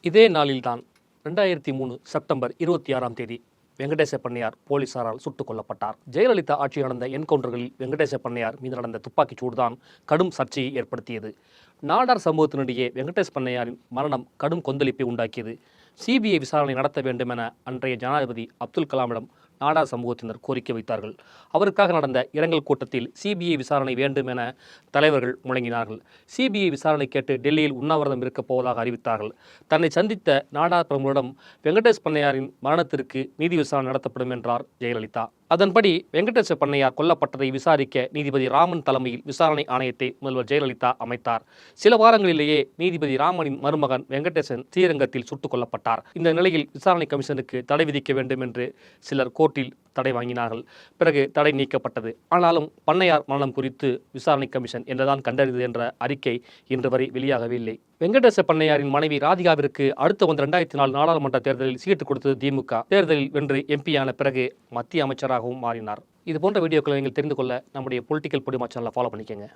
இதே நாளில்தான் 2003 செப்டம்பர் 26ஆம் தேதி வெங்கடேச பண்ணையார் போலீசாரால் சுட்டுக் கொல்லப்பட்டார். ஜெயலலிதா ஆட்சி நடந்த என்கவுண்டர்களில் வெங்கடேச பண்ணையார் மீது நடந்த துப்பாக்கிச் சூடுதான் கடும் சர்ச்சையை ஏற்படுத்தியது. நாடார் சமூகத்தினிடையே வெங்கடேச பண்ணையாரின் மரணம் கடும் கொந்தளிப்பை உண்டாக்கியது. சிபிஐ விசாரணை நடத்த வேண்டும் என அன்றைய ஜனாதிபதி அப்துல் கலாமிடம் நாடார் சமூகத்தினர் கோரிக்கை வைத்தார்கள். அவருக்காக நடந்த இரங்கல் கூட்டத்தில் சிபிஐ விசாரணை வேண்டும் என தலைவர்கள் முழங்கினார்கள். சிபிஐ விசாரணை கேட்டு டெல்லியில் உண்ணாவிரதம் இருக்கப் போவதாக அறிவித்தார்கள். தன்னை சந்தித்த நாடார் பிரமுகரிடம் வெங்கடேச பண்ணையாரின் மரணத்திற்கு நீதி விசாரணை நடத்தப்படும் என்றார் ஜெயலலிதா. அதன்படி வெங்கடேச பண்ணையார் கொல்லப்பட்டதை விசாரிக்க நீதிபதி ராமன் தலைமையில் விசாரணை ஆணையத்தை முதல்வர் ஜெயலலிதா அமைத்தார். சில வாரங்களிலேயே நீதிபதி ராமனின் மருமகன் வெங்கடேசன் ஸ்ரீரங்கத்தில் சுட்டுக் கொல்லப்பட்டார். இந்த நிலையில் விசாரணை கமிஷனுக்கு தடை விதிக்க வேண்டும் என்று சிலர் கோர்ட்டில் தடை வாங்கினார்கள். பிறகு தடை நீக்கப்பட்டது. ஆனாலும் பண்ணையார் மரணம் குறித்து விசாரணை கமிஷன் என்னதான் கண்டறிந்தது என்ற அறிக்கை இன்று வரை வெளியாகவில்லை. வெங்கடேச பண்ணையாரின் மனைவி ராதிகாவிற்கு அடுத்து வந்த 2004 நாடாளுமன்ற தேர்தலில் சீட்டு கொடுத்தது திமுக. தேர்தலில் வென்று எம்பியான பிறகு மத்திய அமைச்சராகவும் மாறினார். இது போன்ற வீடியோக்களை நீங்கள் தெரிந்து கொள்ள நம்முடைய பொலிட்டிக்கல் பொடிமா சேனலை ஃபாலோ பண்ணிக்கங்க.